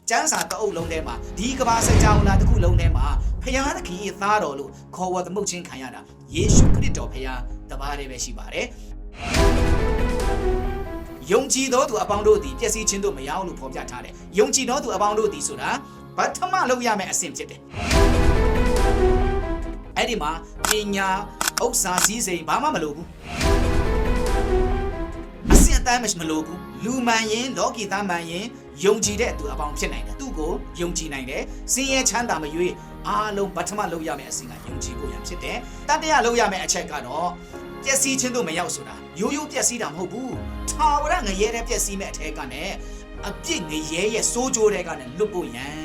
ကျမ်းစာတအုပ်လုံးထဲမှာဒီကဘာစကြောင်လာတစ်ခုလုံးထဲမှာဖခင်သခင်ရဲ့သားတော်လို့ခေါ်ဝေါ်သမုတ်ချင်းခံရတာယေရှုခရစ်တော်ဖခင်တပါးတည်းပဲရှိပါတယ်ယုံကြည်သောသူအပေါင်းတို့သည်ပျက်စီးခြင်းတို့မရောက်လို့ဖော်ပြထားတယ်ယုံကြည်သောသူအပေါင်းတို့သည်ဆိုတာပထမလုပ်ရမယ့်အဆင့်ဖြစ်တယ်အဲ့ဒီမှာပညာဥစ္စာစည်းစိမ်ဘာမှမလိုဘူးအဆင့်အတိုင်းမလိုဘူးလူမှန်ရင်လောကီသားမှန်ရင်ယုံကြည်တဲ့သူအပေါင်းဖြစ်နိုင်တယ်သူ့ကိုယုံကြည်နိုင်တယ်စင်ရဲချမ်းသာမရွေးအားလုံးပထမလုပ်ရမယ့်အဆင့်ကယုံကြည်ဖို့ရဖြစ်တယ်တတိယလုပ်ရမယ့်အချက်ကတော့ပျက်စီးခြင်းတို့မရောက်ဆိုတာရိုးရိုးပျက်စီးတာမဟုတ်ဘူးထာဝရငရဲတဲ့ပျက်စီးမဲ့အထက်ကနဲ့အပြစ်ငရဲရဲ့စိုးကြိုးတဲ့ကနဲ့လွတ်ဖို့ရန်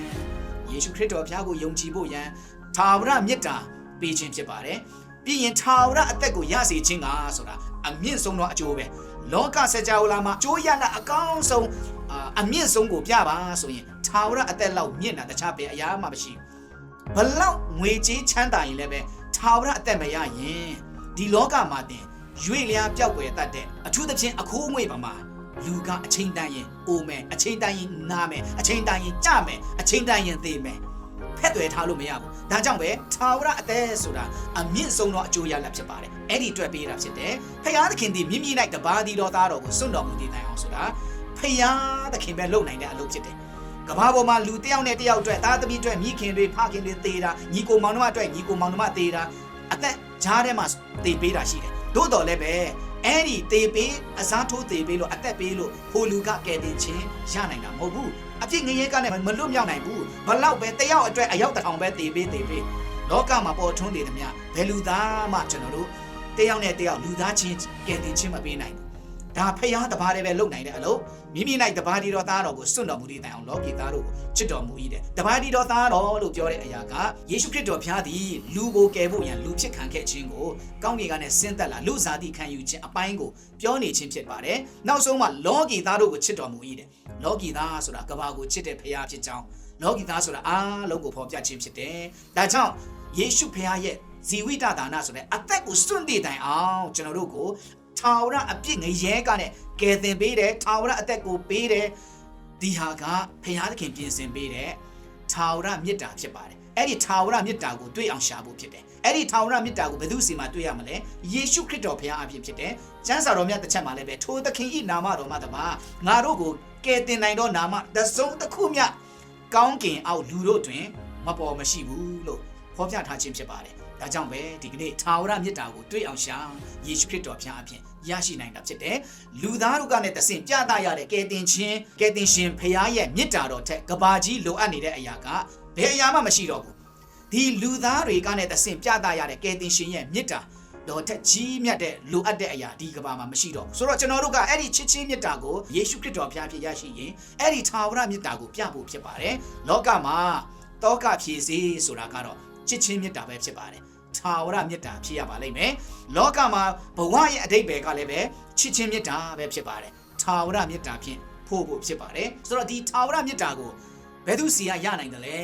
ယေရှုခရစ်တော်ဘုရားကိုယုံကြည်ဖို့ရန်ထာဝရမေတ္တာပေးခြင်းဖြစ်ပါတယ်ပြီးရင်ထာဝရအသက်ကိုရစေခြင်းကဆိုတာအမြင့်ဆုံးသောအကျိုးပဲလောကစကြာဝဠာမှာအကျိုးရလအကောင်းဆုံးအမြင့်ဆုံးကိုပြပါဆိုရင်ထာဝရအသက်လောက်မြင့်တာတခြားဘယ်အရာမှမရှိဘလောက်ငွေကြေးချမ်းသာရင်လည်းပဲထာဝရအသက်မရရင်ဒီလောကမှာတင်ရွေ့လျားပျောက်ွယ်တတ်တဲ့အထူးသဖြင့်အခိုးငွေပါမှာလူကအချိန်တန်ရင်အိုမယ်အချိန်တန်ရင်နာမယ်အချိန်တန်ရင်ကြမယ်အချိန်တန်ရင်သေမယ်ဖက်သွယ်ထားလို့မရဘူးဒါကြောင့်ပဲထာဝရအသက်ဆိုတာအမြင့်ဆုံးသောအကျိုးရလဒ်ဖြစ်ပါတယ်အဲ့ဒီအတွက်ပေးတာဖြစ်တယ်ဖခင်သခင်သည်မိမိ၌တပါးသီးတော်သားတော်ကိုစွန့်တော်မူတည်နိုင်အောင်ဆိုတာဖခင်သခင်ပဲလုပ်နိုင်တဲ့အလုပ်ဖြစ်တယ်ကမ္ဘာပေါ်မှာလူတစ်ယောက်နဲ့တစ်ယောက်အတွက်သားသမီးအတွက်မိခင်တွေဖခင်တွေသေတာညီကိုမောင်နှမအတွက်ညီကိုမောင်နှမသေတာအသက်ဂျားထဲမှာသေပေးတာရှိတယ်သို့တော်လည်းပဲအဲ့ဒီသေပေးအစားထိုးသေပေးလို့အသက်ပေးလို့ဟိုလူကကယ်တင်ခြင်းရနိုင်တာမဟုတ်ဘူးအပြစ်ငရဲကလည်းမလွတ်မြောက်နိုင်ဘူးဘလောက်ပဲတယောက်အတွက်အယောက်တစ်ထောင်ပဲသေပေးလောကမှာပေါ်ထွန်းနေသမျှဘယ်လူသားမှကျွန်တော်တို့တယောက်နဲ့တယောက်လူသားချင်းကယ်တင်ခြင်းမပေးနိုင်ဘူးဒါဖခင်တပါးတည်းပဲလုပ်နိုင်တဲ့အလုပ်မိမိ၌တပါးဒီတော်သားတော်ကိုစွန့်တော်မူတဲ့တိုင်အောင်လောကီသားတို့ကိုချစ်တော်မူ၏တဲ့တပါးဒီတော်သားတော်လို့ပြောတဲ့အရာကယေရှုခရစ်တော်ဘုရားသည်လူကိုကယ်ဖို့ရန်လူဖြစ်ခံခဲ့ခြင်းကိုကောင်းကင်ကနေဆင်းသက်လာလူစားသည့်ခံယူခြင်းအပိုင်းကိုပြောနေခြင်းဖြစ်ပါတယ်နောက်ဆုံးမှာလောကီသားတို့ကိုချစ်တော်မူ၏တဲ့လောကီသားဆိုတာကဘာကိုချစ်တဲ့ဘုရားဖြစ်ကြောင်းလောကီသားဆိုတာအားလုံးကိုဖော်ပြခြင်းဖြစ်တယ်ဒါကြောင့်ယေရှုဘုရားရဲ့ဇီဝိတဒါနဆိုတဲ့အသက်ကိုစွန့်တည်တိုင်အောင်ကျွန်တော်တို့ကိုထာဝရအပြစ်ငရဲကနဲ့ကယ်တင်ပေးတယ်ထာဝရအသက်ကိုပေးတယ်ဒီဟာကဖခင်သခင်ပြင်ဆင်ပေးတယ်ထာဝရမေတ္တာဖြစ်ပါတယ်အဲ့ဒီထာဝရမေတ္တာကိုတွေ့အောင်ရှာဖို့ဖြစ်တယ်အဲ့ဒီထာဝရမေတ္တာကိုဘယ်သူစီမှာတွေ့ရမလဲယေရှုခရစ်တော်ဘုရားအဖြစ်ဖြစ်တယ်ကျမ်းစာတော်မြတ်တစ်ချက်မှာလည်းပဲထိုသခင်၏နာမတော်မှာတပါငါတို့ကိုကယ်တင်နိုင်သောနာမတစ်စုံတစ်ခုမျှကောင်းကင်အောက်လူတို့တွင်မပေါ်မရှိဘူးလို့ဖော်ပြထားခြင်းဖြစ်ပါတယ်ဒါကြောင့်ပဲဒီကနေ့ထာဝရမေတ္တာကိုတွေ့အောင်ရှာယေရှုခရစ်တော်ဘုရားအဖြစ်ရရှိနိုင်တာဖြစ်တယ်လူသားတို့ကလည်းတဆင့်ပြသရတဲ့ကယ်တင်ရှင်ဘုရားရဲ့မေတ္တာတော်ထက်ကဘာကြီးလိုအပ်နေတဲ့အရာကဘယ်အရာမှမရှိတော့ဘူးဒီလူသားတွေကလည်းတဆင့်ပြသရတဲ့ကယ်တင်ရှင်ရဲ့မေတ္တာတော်ထက်ကြီးမြတ်တဲ့လိုအပ်တဲ့အရာဒီကဘာမှာမရှိတော့ဘူးဆိုတော့ကျွန်တော်တို့ကအဲ့ဒီချစ်ချင်းမေတ္တာကိုယေရှုခရစ်တော်ဘုရားဖြစ်ရရှိရင်အဲ့ဒီထာဝရမေတ္တာကိုပြဖို့ဖြစ်ပါတယ်လောကမှာတောကဖြည့်စေဆိုတာကတော့ချစ်ချင်းမေတ္တာပဲဖြစ်ပါတယ်ထာဝရမေတ္တာဖြစ်ရပါလိမ့်မယ်လောကမှာဘဝရဲ့အဓိပ္ပာယ်ကလည်းပဲချစ်ချင်းမေတ္တာပဲဖြစ်ပါတယ်ထာဝရမေတ္တာဖြင့်ဖို့ဖြစ်ပါတယ်ဆိုတော့ဒီထာဝရမေတ္တာကိုဘယ်သူစီကရနိုင်တယ်လဲ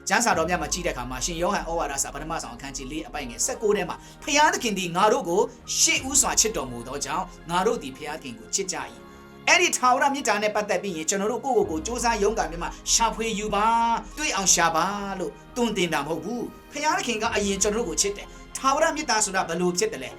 ကျမ်းစာတော်မြတ်မှာကြည့်တဲ့အခါမှာရှင်ယောဟန်ဩဝါဒစာပထမဆောင်အခန်းကြီး4အပိုင်ငယ်16ထဲမှာဖခင်သခင်သည်ငါတို့ကိုရှေ့ဦးစွာချစ်တော်မူသောကြောင့်ငါတို့သည်ဖခင်သခင်ကိုချစ်ကြ၏အဲ့ဒီထာဝရမေတ္တာနဲ့ပတ်သက်ပြီးရင်ကျွန်တော်တို့ကိုယ့်ကိုယ်ကိုစ조사ရုံးကန်ပြီးမှရှာဖွေယူပါတွေ့အောင်ရှာပါလို့တွင်တင်တာမဟုတ်ဘူးဖခင်သခင်ကအရင်ကျွန်တော်တို့ကိုချစ်တယ်ထာဝရမေတ္တာဆိုတာဘယ်လိုဖြစ်တယ်လဲ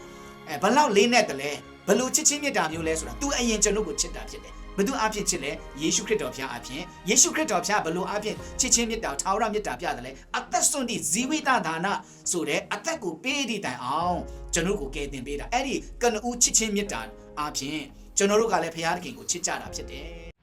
ဘယ်လောက်လေးနဲ့တယ်လဲဘယ်လိုချစ်ချင်းမေတ္တာမျိုးလဲဆိုတာသူအရင်ကျွန်တော်ကိုချစ်တာဖြစ်တယ်ဘယ်သူအဖြစ်ချစ်လဲယေရှုခရစ်တော်ဘုရားအဖြစ်ယေရှုခရစ်တော်ဘုရားဘယ်လိုအဖြစ်ချစ်ချင်းမေတ္တာထာဝရမေတ္တာပြတယ်လဲအသက်စွန့်သည့်ဇီဝိတဒါနဆိုတဲ့အသက်ကိုပေးသည့်တိုင်အောင်ကျွန်တော်ကိုကယ်တင်ပေးတာအဲ့ဒီကနဦးချစ်ချင်းမေတ္တာအဖြစ်ကျွန်တော်တို့ကလည်းဘုရားသခင်ကိုချစ်ကြတာဖြစ်တယ်